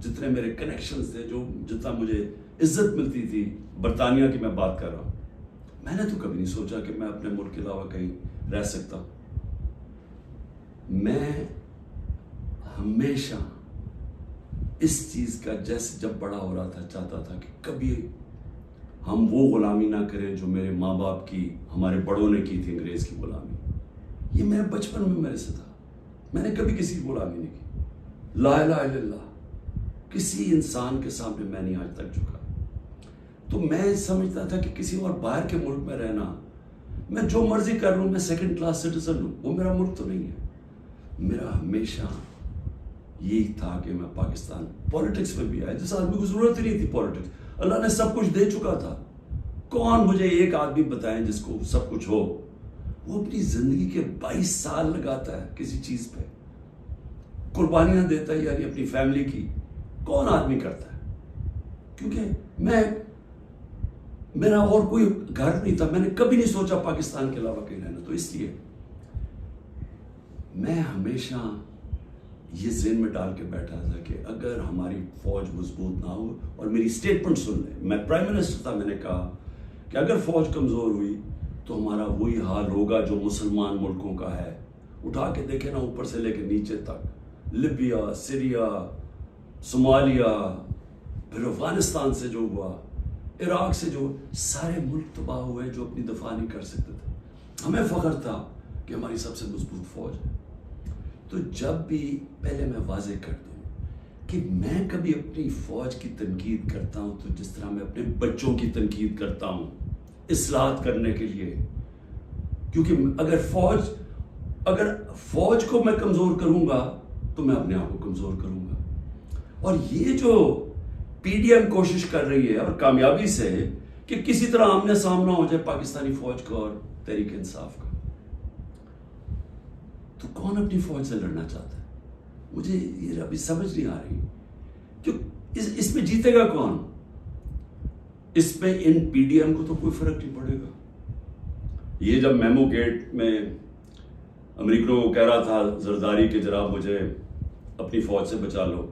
جتنے میرے کنیکشنز تھے, جو جتنا مجھے عزت ملتی تھی, برطانیہ کی میں بات کر رہا ہوں, میں نے تو کبھی نہیں سوچا کہ میں اپنے ملک کے علاوہ کہیں رہ سکتا ہوں. میں ہمیشہ اس چیز کا جیسے جب بڑا ہو رہا تھا چاہتا تھا کہ کبھی ہم وہ غلامی نہ کریں جو میرے ماں باپ کی, ہمارے بڑوں نے کی تھی, انگریز کی غلامی. یہ میرے بچپن میں میرے سے تھا, میں نے کبھی کسی کی غلامی نہیں کی. لا الہ الا اللہ, کسی انسان کے سامنے میں نہیں آج تک جھکا. تو میں سمجھتا تھا کہ کسی اور باہر کے ملک میں رہنا, میں جو مرضی کر لوں, میں سیکنڈ کلاس سٹیزن ہوں, وہ میرا ملک تو نہیں ہے. میرا ہمیشہ یہی تھا کہ میں پاکستان, پولیٹکس میں بھی آیا جس آدمی کو ضرورت ہی نہیں تھی پولیٹکس, اللہ نے سب کچھ دے چکا تھا. کون مجھے ایک آدمی بتائیں جس کو سب کچھ ہو, وہ اپنی زندگی کے 22 سال لگاتا ہے کسی چیز پہ, قربانیاں دیتا ہے, یعنی اپنی فیملی کی. کون آدمی کرتا ہے؟ کیونکہ میرا اور کوئی گھر نہیں تھا, میں نے کبھی نہیں سوچا پاکستان کے علاوہ کہیں رہنا. تو اس لیے میں ہمیشہ یہ ذہن میں ڈال کے بیٹھا تھا کہ اگر ہماری فوج مضبوط نہ ہو, اور میری سٹیٹمنٹ سن لیں, میں پرائم منسٹر تھا, میں نے کہا کہ اگر فوج کمزور ہوئی تو ہمارا وہی حال ہوگا جو مسلمان ملکوں کا ہے. اٹھا کے دیکھیں نا, اوپر سے لے کے نیچے تک, لیبیا, سیریا, صومالیہ, پھر افغانستان سے جو ہوا, عراق سے جو, سارے ملک تباہ ہوئے جو اپنی دفاع نہیں کر سکتے تھے. ہمیں فخر تھا کہ ہماری سب سے مضبوط فوج ہے. تو جب بھی, پہلے میں واضح کر دوں کہ میں کبھی اپنی فوج کی تنقید کرتا ہوں تو جس طرح میں اپنے بچوں کی تنقید کرتا ہوں اصلاحات کرنے کے لیے. کیونکہ اگر فوج کو میں کمزور کروں گا تو میں اپنے آپ کو کمزور کروں گا. اور یہ جو پی ڈی ایم کوشش کر رہی ہے, اور کامیابی سے, کہ کسی طرح آمنے سامنا ہو جائے پاکستانی فوج کا اور تحریک انصاف کا, تو کون اپنی فوج سے لڑنا چاہتا ہے؟ مجھے یہ ابھی سمجھ نہیں آ رہی کہ اس میں جیتے گا کون؟ اس پہ ان پی ڈی ایم کو تو کوئی فرق نہیں پڑے گا. یہ جب میمو گیٹ میں امریکہ کو کہہ رہا تھا زرداری کہ جناب مجھے اپنی فوج سے بچا لو,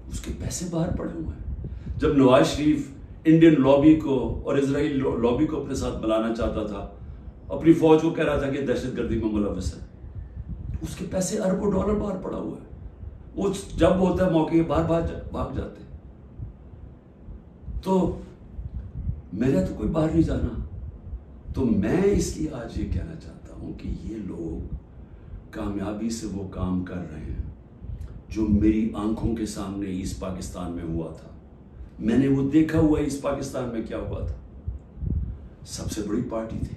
اس کے پیسے باہر پڑے ہوئے ہیں. جب نواز شریف انڈین لابی کو اور اسرائیل لابی کو اپنے ساتھ بلانا چاہتا تھا, اپنی فوج کو کہہ رہا تھا کہ دہشت گردی میں ملوث ہے, اس کے پیسے اربوں ڈالر باہر پڑا ہوا ہے. وہ جب ہوتا ہے موقع باہر بھاگ جاتے. تو میرا تو کوئی باہر نہیں جانا. تو میں اس لیے آج یہ کہنا چاہتا ہوں کہ یہ لوگ کامیابی سے وہ کام کر رہے ہیں جو میری آنکھوں کے سامنے ایسٹ پاکستان میں ہوا تھا. میں نے وہ دیکھا ہوا ایسٹ پاکستان میں کیا ہوا تھا. سب سے بڑی پارٹی تھی,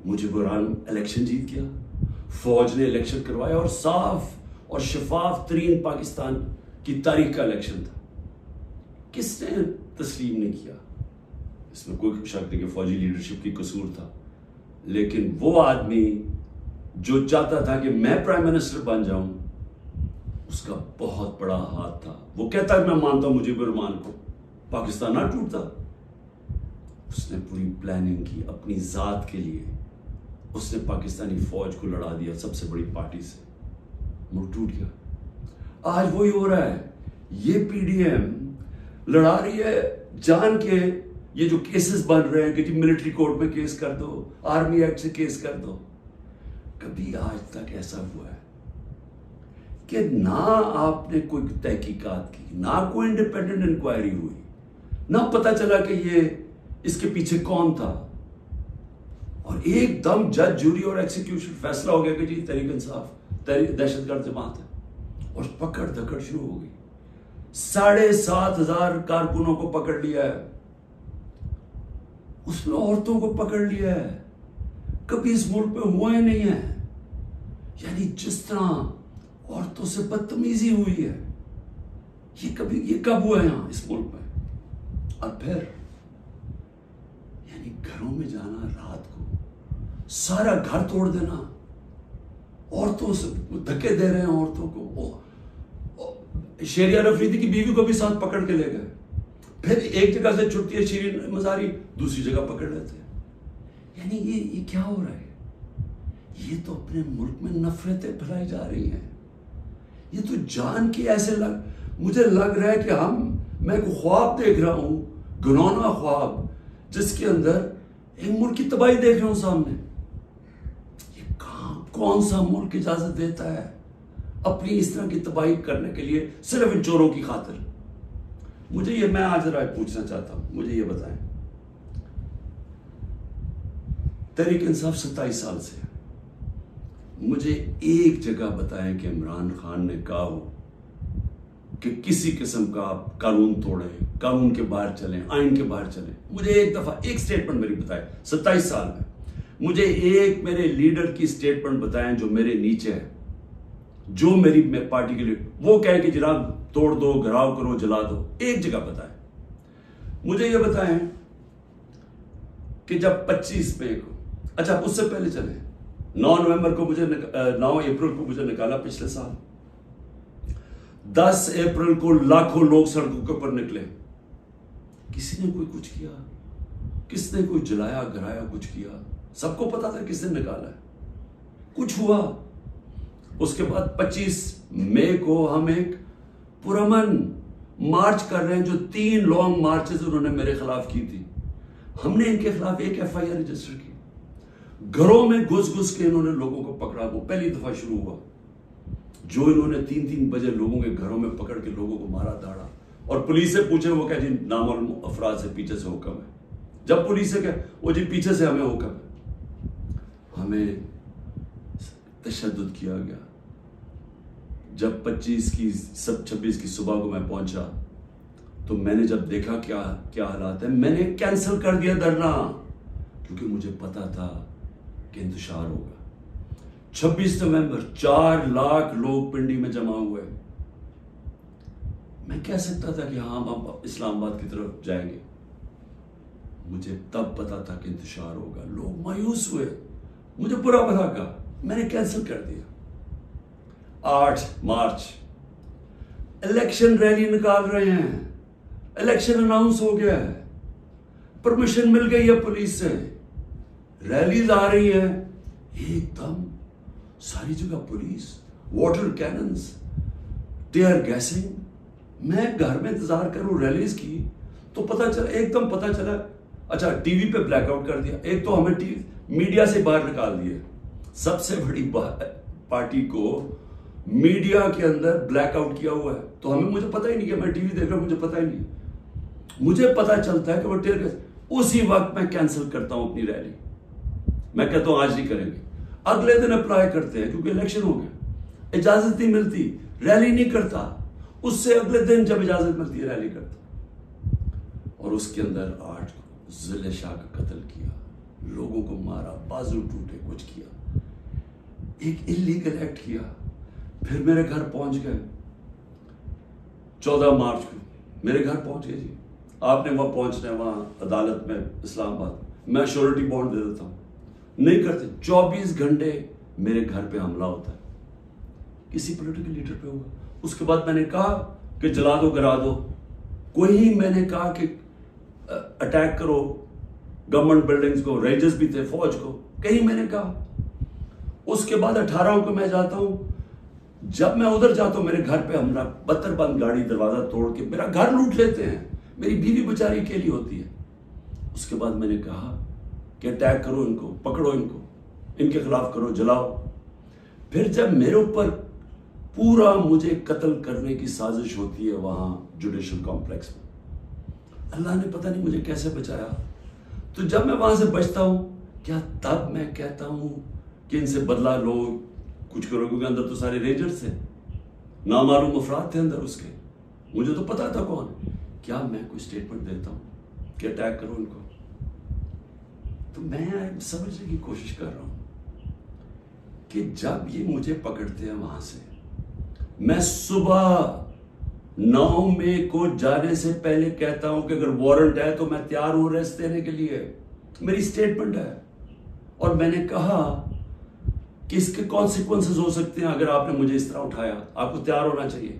مجھے بہرحال الیکشن جیت گیا, فوج نے الیکشن کروایا, اور صاف اور شفاف ترین پاکستان کی تاریخ کا الیکشن تھا. کس نے تسلیم نہیں کیا؟ اس میں کوئی شک نہیں کہ فوجی لیڈرشپ کی قصور تھا, لیکن وہ آدمی جو چاہتا تھا کہ میں پرائم منسٹر بن جاؤں, اس کا بہت بڑا ہاتھ تھا. وہ کہتا ہے میں مانتا ہوں مجیب الرحمان کو, پاکستان نہ ٹوٹتا. اس نے پوری پلاننگ کی اپنی ذات کے لیے, اس نے پاکستانی فوج کو لڑا دیا سب سے بڑی پارٹی سے, ملک ٹوٹ گیا. آج وہی ہو رہا ہے. یہ پی ڈی ایم لڑا رہی ہے جان کے, یہ جو کیسز بن رہے ہیں کہ جی ملٹری کورٹ میں کیس کر دو, آرمی ایکٹ سے کیس کر دو. کبھی آج تک ایسا ہوا ہے کہ نہ آپ نے کوئی تحقیقات کی, نہ کوئی انڈیپینڈنٹ انکوائری ہوئی, نہ پتہ چلا کہ یہ اس کے پیچھے کون تھا, اور ایک دم جج, جوری اور ایکسیکیوشن فیصلہ ہو گیا کہ جی تحریک انصاف دہشت گرد جماعت ہے, اور پکڑ دھکڑ شروع ہو گئی. 7,500 کارکنوں کو پکڑ لیا ہے, اس میں عورتوں کو پکڑ لیا ہے. کبھی اس ملک میں ہوا ہی نہیں ہے. یعنی جس طرح عورتوں سے بدتمیزی ہوئی ہے, یہ کب ہوا ہے یہاں اس ملک میں؟ اور پھر یعنی گھروں میں جانا رات کو, سارا گھر توڑ دینا, عورتوں سے دھکے دے رہے ہیں عورتوں کو. شہریار افریدی کی بیوی کو بھی ساتھ پکڑ کے لے گئے, پھر ایک جگہ سے چھٹتی ہے شیرین مزاری, دوسری جگہ پکڑ لیتے ہیں. یعنی یہ کیا ہو رہا ہے؟ یہ تو اپنے ملک میں نفرتیں پھیلائی جا رہی ہیں. یہ تو جان کی ایسے مجھے لگ رہا ہے کہ میں کوئی خواب دیکھ رہا ہوں، گھنونا خواب، جس کے اندر ایک ملک کی تباہی دیکھ رہا ہوں سامنے۔ یہ کون سا ملک اجازت دیتا ہے اپنی اس طرح کی تباہی کرنے کے لیے صرف ان چوروں کی خاطر؟ میں آج رائے پوچھنا چاہتا ہوں، مجھے یہ بتائیں، تحریک انصاف 27 سال سے ہے، مجھے ایک جگہ بتائیں کہ عمران خان نے کہا ہو کہ کسی قسم کا آپ قانون توڑیں، قانون کے باہر چلیں، آئین کے باہر چلیں؟ مجھے ایک دفعہ ایک سٹیٹمنٹ میری بتائیں 27 سال میں، مجھے ایک میرے لیڈر کی سٹیٹمنٹ بتائیں جو میرے نیچے ہے، جو میری پارٹی کے لیے وہ کہے کہ جناب توڑ دو، گھراؤ کرو، جلا دو۔ ایک جگہ بتائیں۔ مجھے یہ بتائیں کہ جب 25 مئی کو، اچھا اس سے پہلے چلیں، 9 نومبر کو 9 اپریل کو مجھے نکالا پچھلے سال، 10 اپریل کو لاکھوں لوگ سڑکوں کے اوپر نکلے، کسی نے کوئی کچھ کیا؟ کس نے کوئی جلایا گرایا کچھ کیا؟ سب کو پتا تھا کس نے نکالا ہے، کچھ ہوا؟ اس کے بعد 25 مئی کو ہم ایک پرامن مارچ کر رہے ہیں، جو 3 لانگ مارچز انہوں نے میرے خلاف کی تھی، ہم نے ان کے خلاف ایک FIR رجسٹر کی، گھروں میں گھس کے انہوں نے لوگوں کو پکڑا، وہ پہلی دفعہ شروع ہوا، جو انہوں نے 3 بجے لوگوں کے گھروں میں پکڑ کے لوگوں کو مارا داڑا، اور پولیس سے پوچھے وہ کہ جی نامعلوم افراد سے پیچھے سے حکم ہے، جب پولیس سے کہ وہ جی پیچھے سے ہمیں حکم ہے، ہمیں تشدد کیا گیا۔ جب 26 کی صبح کو میں پہنچا تو میں نے جب دیکھا کیا حالات ہیں، میں نے کینسل کر دیا دھرنا، کیونکہ مجھے پتا تھا کہ انتشار ہوگا۔ 26 نومبر 4 لاکھ لوگ پنڈی میں جمع ہوئے، میں کہہ سکتا تھا کہ ہاں ہم اسلام آباد کی طرف جائیں گے، مجھے تب پتا تھا کہ انتشار ہوگا، لوگ مایوس ہوئے، مجھے برا بھلا کہا، میں نے کینسل کر دیا۔ 8 مارچ الیکشن ریلی نکال رہے ہیں، الیکشن اناؤنس ہو گیا ہے، پرمیشن مل گئی ہے پولیس سے، ریلیز آ رہی ہے، ایک دم ساری جگہ police, water cannons, tear gassing. میں گھر میں انتظار کروں ریلیز کی تو ایک دم پتہ چلا، اچھا ٹی وی پہ بلیک آؤٹ کر دیا، ایک تو ہمیں میڈیا سے باہر نکال دیا، سب سے بڑی پارٹی کو میڈیا کے اندر بلیک آؤٹ کیا ہوا ہے، تو مجھے پتہ ہی نہیں کہ میں ٹی وی دیکھ رہا ہوں، مجھے پتہ ہی نہیں، مجھے پتہ چلتا ہے کہ وہ ٹیئر گیس، اسی وقت میں کینسل کرتا ہوں اپنی ریلی، میں کہتا ہوں آج نہیں کریں گے، اگلے دن اپلائی کرتے ہیں کیونکہ الیکشن ہو گیا، اجازت نہیں ملتی، ریلی نہیں کرتا، اس سے اگلے دن جب اجازت ملتی ہے ریلی کرتا، اور اس کے اندر 8 کو ضلع شاہ کا قتل کیا، لوگوں کو مارا، بازو ٹوٹے، کچھ کیا، ایک انلیگل ایکٹ کیا، پھر میرے گھر پہنچ گئے 14 مارچ کو میرے گھر پہنچ گئے، جی آپ نے وہاں پہنچنا ہے، وہاں عدالت میں اسلام آباد، میں شیورٹی بانڈ دے دیتا ہوں، نہیں کرتے، 24 گھنٹے میرے گھر پہ حملہ ہوتا ہے، کسی پولیٹیکل لیڈر پہ ہوا، اس کے بعد میں نے کہا کہ جلا دو گرا دو، کوئی میں نے کہا کہ اٹیک کرو گورنمنٹ بلڈنگز کو، رینجرز بھی تھے، فوج کو، کہیں میں نے کہا۔ اس کے بعد 18 کو میں جاتا ہوں، جب میں ادھر جاتا ہوں میرے گھر پہ حملہ، 72 بند گاڑی دروازہ توڑ کے میرا گھر لوٹ لیتے ہیں، میری بیوی بیچاری اکیلی ہوتی ہے۔ اس کے بعد میں نے کہا کہ اٹیک کرو ان کو، پکڑو ان کو، ان کے خلاف کرو، جلاؤ۔ پھر جب میرے اوپر پورا مجھے قتل کرنے کی سازش ہوتی ہے وہاں جوڈیشل کمپلیکس میں، اللہ نے پتہ نہیں مجھے کیسے بچایا۔ تو جب میں وہاں سے بچتا ہوں، کیا تب میں کہتا ہوں کہ ان سے بدلہ لو، کچھ کرو، کیونکہ اندر تو سارے رینجرز تھے، نامعلوم افراد تھے اندر اس کے، مجھے تو پتا تھا کون، کیا میں کوئی سٹیٹمنٹ دیتا ہوں کہ اٹیک کرو ان کو؟ تو میں سمجھنے کی کوشش کر رہا ہوں کہ جب یہ مجھے پکڑتے ہیں وہاں سے، میں صبح 9 مئی کو جانے سے پہلے کہتا ہوں کہ اگر وارنٹ ہے تو میں تیار ہوں ریسٹ دینے کے لیے، میری سٹیٹمنٹ ہے، اور میں نے کہا کہ اس کے کانسیکوینسز ہو سکتے ہیں اگر آپ نے مجھے اس طرح اٹھایا، آپ کو تیار ہونا چاہیے،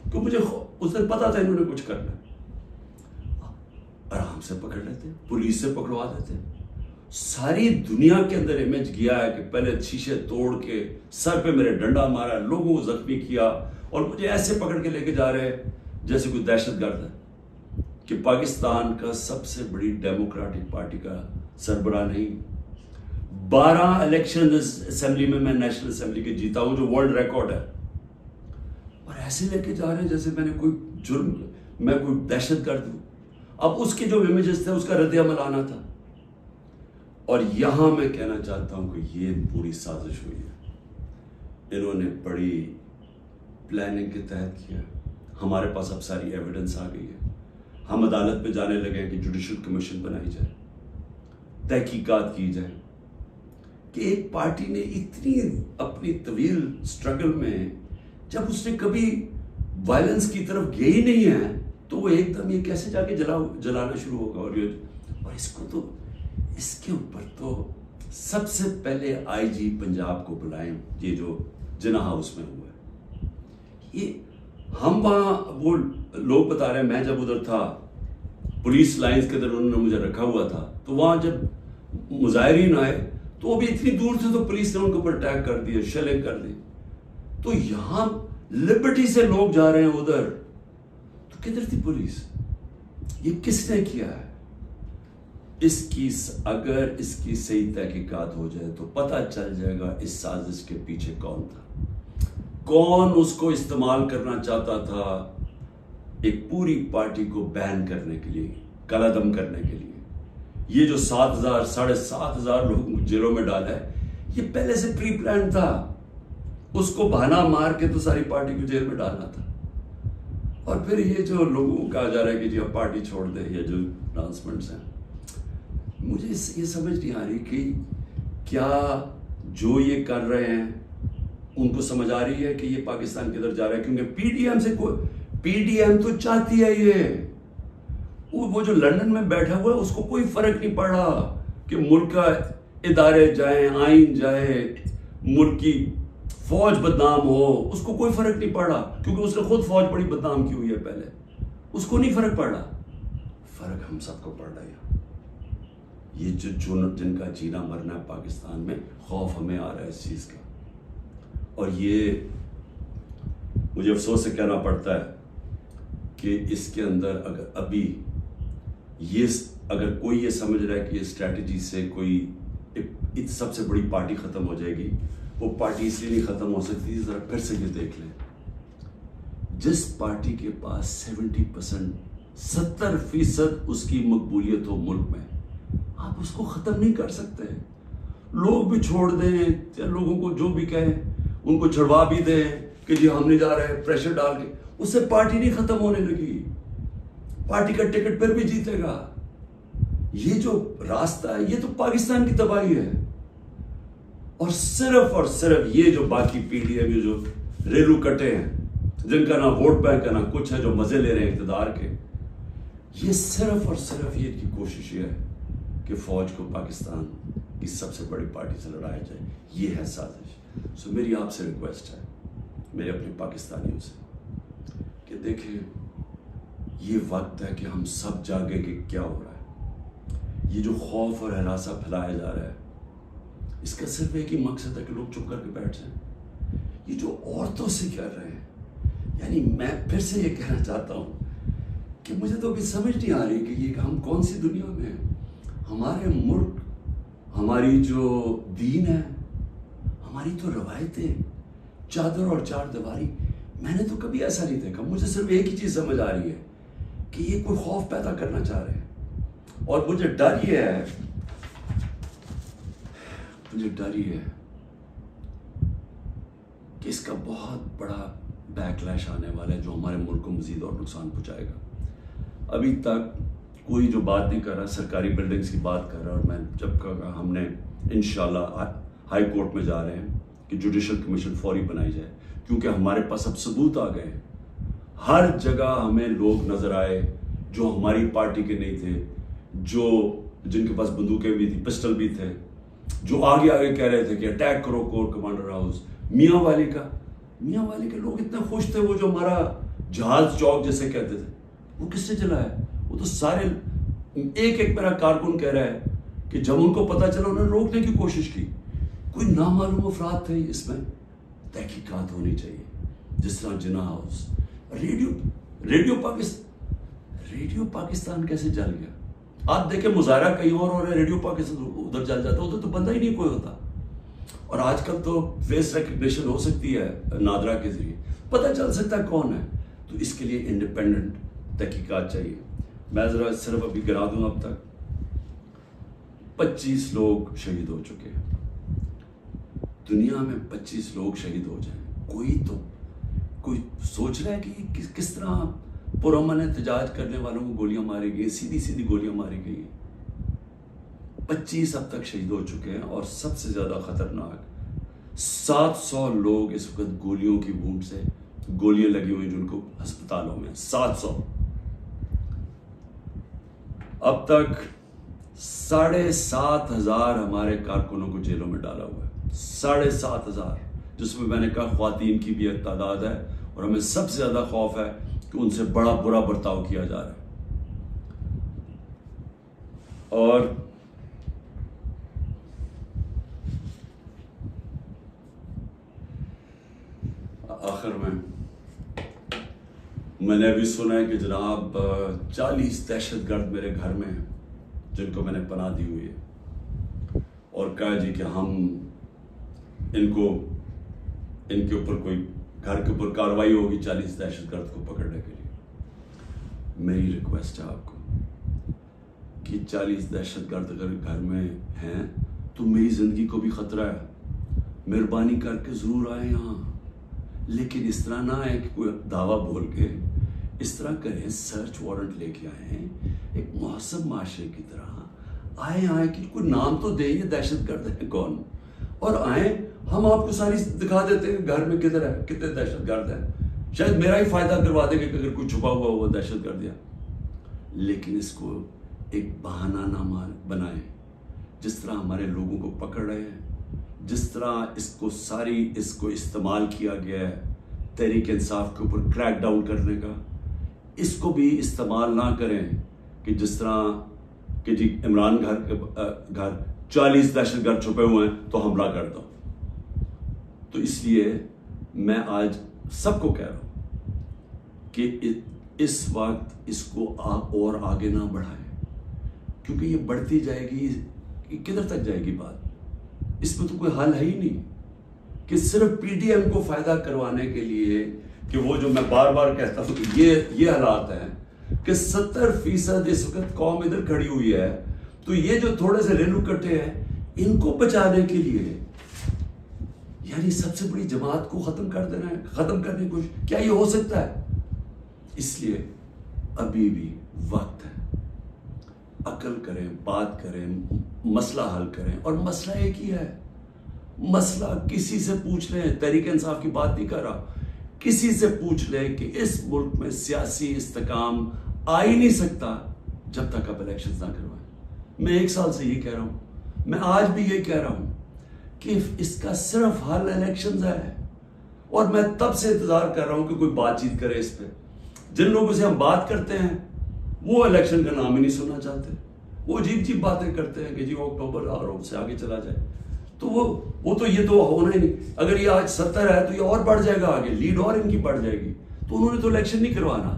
کیونکہ مجھے اس دن پتا تھا انہوں نے کچھ کرنا ہے۔ آرام سے پکڑ لیتے، پولیس سے پکڑوا دیتے، ساری دنیا کے اندر امیج گیا ہے کہ پہلے شیشے توڑ کے سر پہ میرے ڈنڈا مارا، لوگوں کو زخمی کیا، اور مجھے ایسے پکڑ کے لے کے جا رہے ہیں جیسے کوئی دہشت گرد ہے کہ پاکستان کا سب سے بڑی ڈیموکریٹک پارٹی کا سربراہ نہیں. 12 الیکشن اسمبلی میں نیشنل اسمبلی کے جیتا ہوں جو ورلڈ ریکارڈ ہے, اور ایسے لے کے جا رہے ہیں جیسے میں نے کوئی جرم, میں کوئی دہشت گرد ہوں. اب اس کے جو امیجز تھے اس کا رد عمل آنا تھا. اور یہاں میں کہنا چاہتا ہوں کہ یہ پوری سازش ہوئی ہے, انہوں نے بڑی پلاننگ کے تحت کیا. ہمارے پاس اب ساری ایویڈنس آ گئی ہے, ہم عدالت پہ جانے لگے ہیں کہ جوڈیشل کمیشن بنائی جائے, تحقیقات کی جائے کہ ایک پارٹی نے اتنی اپنی طویل سٹرگل میں جب اس نے کبھی وائلنس کی طرف گئی ہی نہیں ہے تو وہ ایک دم یہ کیسے جا کے جلانا شروع ہوگا. اور اس کو تو اس کے اوپر تو سب سے پہلے آئی جی پنجاب کو بلائیں, یہ جو جناح ہاؤس میں ہوا ہے. یہ ہم وہاں وہ لوگ بتا رہے ہیں, میں جب ادھر تھا پولیس لائنز کے اندر انہوں نے مجھے رکھا ہوا تھا, تو وہاں جب مظاہرین آئے تو وہ بھی اتنی دور تھے تو پولیس نے ان کے اوپر اٹیک کر دیا, شیلنگ کر دی. تو یہاں لبرٹی سے لوگ جا رہے ہیں ادھر, تو کدھر تھی پولیس؟ یہ کس نے کیا ہے؟ اگر اس کی صحیح تحقیقات ہو جائے تو پتہ چل جائے گا اس سازش کے پیچھے کون تھا, کون اس کو استعمال کرنا چاہتا تھا ایک پوری پارٹی کو بین کرنے کے لیے, قلعدم کرنے کے لیے. یہ جو 7,000 لوگ جیلوں میں ڈالا ہے یہ پہلے سے پری پلان تھا. اس کو بہانا مار کے تو ساری پارٹی کو جیل میں ڈالنا تھا. اور پھر یہ جو لوگوں کو کہا جا رہا ہے کہ جی اب پارٹی چھوڑ دیں, یا جو اناؤنسمنٹس ہیں, مجھے یہ سمجھ نہیں آ رہی کہ کیا جو یہ کر رہے ہیں ان کو سمجھ آ رہی ہے کہ یہ پاکستان کدھر جا رہا ہے. کیونکہ پی ڈی ایم تو چاہتی ہے یہ, وہ جو لندن میں بیٹھا ہوا ہے اس کو کوئی فرق نہیں پڑ رہا کہ ملک کا ادارے جائیں, آئین جائے, ملک کی فوج بدنام ہو, اس کو کوئی فرق نہیں پڑ رہا. کیونکہ اس نے خود فوج بڑی بدنام کی ہوئی ہے پہلے, اس کو نہیں فرق پڑ رہا. فرق ہم سب کو پڑ رہا ہے. یہ جن کا جینا مرنا ہے پاکستان میں, خوف ہمیں آ رہا ہے اس چیز کا. اور یہ مجھے افسوس سے کہنا پڑتا ہے کہ اس کے اندر اگر کوئی یہ سمجھ رہا ہے کہ یہ اسٹریٹجی سے کوئی سب سے بڑی پارٹی ختم ہو جائے گی, وہ پارٹی اس لیے نہیں ختم ہو سکتی. ذرا پھر سے یہ دیکھ لیں, جس پارٹی کے پاس 70% اس کی مقبولیت ہو ملک میں, آپ اس کو ختم نہیں کر سکتے. لوگ بھی چھوڑ دیں یا لوگوں کو جو بھی کہیں ان کو چھڑوا بھی دیں کہ جی ہم نہیں جا رہے, پریشر ڈال کے, اس سے پارٹی نہیں ختم ہونے لگی. پارٹی کا ٹکٹ پھر بھی جیتے گا. یہ جو راستہ ہے یہ تو پاکستان کی تباہی ہے. اور صرف یہ جو باقی پیڑھی ہے, جو ریلو کٹے ہیں, جن کا نہ ووٹ بینک ہے نہ کچھ ہے, جو مزے لے رہے ہیں اقتدار کے, یہ صرف یہ کی کوشش یہ ہے کہ فوج کو پاکستان کی سب سے بڑی پارٹی سے لڑایا جائے. یہ ہے سازش. سو میری آپ سے ریکویسٹ ہے, میرے اپنے پاکستانیوں سے, کہ دیکھیں یہ وقت ہے کہ ہم سب جاگیں کہ کیا ہو رہا ہے. یہ جو خوف اور ہراساں پھیلایا جا رہا ہے, اس کا صرف ایک ہی مقصد ہے کہ لوگ چپ کر کے بیٹھ جائیں. یہ جو عورتوں سے کر رہے ہیں, یعنی میں پھر سے یہ کہنا چاہتا ہوں کہ مجھے تو ابھی سمجھ نہیں آ رہی کہ یہ ہم کون سی دنیا میں ہیں. ہمارے ملک, ہماری جو دین ہے, ہماری تو روایتیں, چادر اور چار دیواری, میں نے تو کبھی ایسا نہیں دیکھا. مجھے صرف ایک ہی چیز سمجھ آ رہی ہے کہ یہ کوئی خوف پیدا کرنا چاہ رہے ہیں. اور مجھے ڈر یہ ہے کہ اس کا بہت بڑا بیک لیش آنے والا ہے جو ہمارے ملک کو مزید اور نقصان پہنچائے گا. ابھی تک کوئی جو بات نہیں کر رہا, سرکاری بلڈنگز کی بات کر رہا, اور میں جب کہا ہم نے انشاءاللہ ہائی کورٹ میں جا رہے ہیں کہ جوڈیشل کمیشن فوری بنائی جائے, کیونکہ ہمارے پاس اب ثبوت آ گئے ہیں. ہر جگہ ہمیں لوگ نظر آئے جو ہماری پارٹی کے نہیں تھے, جن کے پاس بندوقیں بھی تھی, پسٹل بھی تھے, جو آگے کہہ رہے تھے کہ اٹیک کرو کور کمانڈر ہاؤس. میاں والی کے لوگ اتنے خوش تھے, وہ جو ہمارا جہاز چوک جیسے کہتے تھے, وہ کس سے چلا ہے؟ وہ تو سارے ایک میرا کارکن کہہ رہا ہے کہ جب ان کو پتا چلا انہوں نے روکنے کی کوشش کی. کوئی نامعلوم افراد تھے. اس میں تحقیقات ہونی چاہیے. جس طرح جناح ہاؤس، ریڈیو پاکستان کیسے جل گیا؟ آپ دیکھیں مظاہرہ کہیں اور ہو رہا ہے، ریڈیو پاکستان ادھر جل جاتا ہے، ادھر تو بندہ ہی نہیں کوئی ہوتا. اور آج کل تو فیس ریکگنیشن ہو سکتی ہے نادرا کے ذریعے، پتہ چل سکتا ہے کون ہے. تو اس کے لیے انڈیپینڈنٹ تحقیقات چاہیے. میں ذرا صرف ابھی گرا دوں، اب تک 25 لوگ شہید ہو چکے ہیں. دنیا میں 25 لوگ شہید ہو جائیں، کوئی سوچ رہا ہے کہ کس طرح پرامن احتجاج کرنے والوں کو گولیاں ماری گئی، سیدھی گولیاں ماری گئی ہیں. 25 اب تک شہید ہو چکے ہیں، اور سب سے زیادہ خطرناک 700 لوگ اس وقت گولیوں کی وونڈ سے، گولیاں لگی ہوئی جن کو ہسپتالوں میں 700. اب تک 7,500 ہمارے کارکنوں کو جیلوں میں ڈالا ہوا ہے، 7,500، جس میں نے کہا خواتین کی بھی ایک تعداد ہے، اور ہمیں سب سے زیادہ خوف ہے کہ ان سے بڑا برا برتاؤ کیا جا رہا ہے. اور آخر میں نے ابھی سنا ہے کہ جناب 40 دہشت گرد میرے گھر میں ہیں جن کو میں نے پناہ دی ہوئی ہے، اور کہا جی کہ ہم ان کے اوپر کوئی گھر کے اوپر کارروائی ہوگی 40 دہشت گرد کو پکڑنے کے لیے. میری ریکویسٹ ہے آپ کو کہ 40 دہشت گرد اگر گھر میں ہیں تو میری زندگی کو بھی خطرہ ہے، مہربانی کر کے ضرور آئیں یہاں. لیکن اس طرح نہ ہے کہ کوئی دعویٰ بول کے، اس طرح کریں، سرچ وارنٹ لے کے آئیں ایک مہذب معاشرے کی طرح. آئیں کہ کوئی نام تو دیں، یہ دہشت گرد ہے کون، اور آئیں ہم آپ کو ساری دکھا دیتے ہیں گھر میں کدھر ہے، کتنے دہشت گرد ہیں. شاید میرا ہی فائدہ کروا دیں گے کہ اگر کوئی چھپا ہوا وہ دہشت گرد ہے. لیکن اس کو ایک بہانہ نہ بنائیں. جس طرح ہمارے لوگوں کو پکڑ رہے ہیں، جس طرح اس کو استعمال کیا گیا ہے تحریک انصاف کے اوپر کریک ڈاؤن کرنے کا، اس کو بھی استعمال نہ کریں کہ جس طرح کہ جی عمران گھر 40 دہشت گرد چھپے ہوئے ہیں تو حملہ کر دو. تو اس لیے میں آج سب کو کہہ رہا ہوں کہ اس وقت اس کو اور آگے نہ بڑھائیں، کیونکہ یہ بڑھتی جائے گی، کدھر تک جائے گی بات. اس میں تو کوئی حل ہے ہی نہیں کہ صرف پی ڈی ایم کو فائدہ کروانے کے لیے، کہ وہ جو میں بار بار کہتا ہوں کہ یہ حالات ہیں کہ 70% اس وقت قوم ادھر کھڑی ہوئی ہے، تو یہ جو تھوڑے سے ریلو کٹے ہیں ان کو بچانے کے لیے یعنی سب سے بڑی جماعت کو ختم کر دینا ہے، ختم کرنے کی کوشش، کیا یہ ہو سکتا ہے؟ اس لیے ابھی بھی وقت ہے، عقل کریں، بات کریں، مسئلہ حل کریں. اور مسئلہ ایک ہی ہے، مسئلہ کسی سے پوچھ لیں، تحریک انصاف کی بات نہیں کر رہا، کسی سے پوچھ لیں کہ اس ملک میں سیاسی استحکام آ ہی نہیں سکتا جب تک آپ الیکشنز نہ کروائیں. میں 1 سال سے یہ کہہ رہا ہوں، میں آج بھی یہ کہہ رہا ہوں کہ اس کا صرف حل الیکشنز ہے. اور میں تب سے انتظار کر رہا ہوں کہ کوئی بات چیت کرے اس پہ. جن لوگوں سے ہم بات کرتے ہیں وہ الیکشن کا نام ہی نہیں سننا چاہتے، وہ عجیب باتیں کرتے ہیں کہ جی اکتوبر اور سے آگے چلا جائے. تو وہ تو یہ تو ہونا ہی نہیں. اگر یہ آج 70 ہے تو یہ اور بڑھ جائے گا آگے، لیڈ اور ان کی بڑھ جائے گی. تو انہوں نے تو الیکشن نہیں کروانا.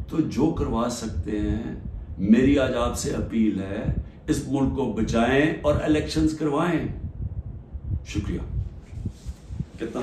تو جو کروا سکتے ہیں، میری آج آپ سے اپیل ہے، اس ملک کو بچائیں اور الیکشنز کروائیں. شکریہ. کتنا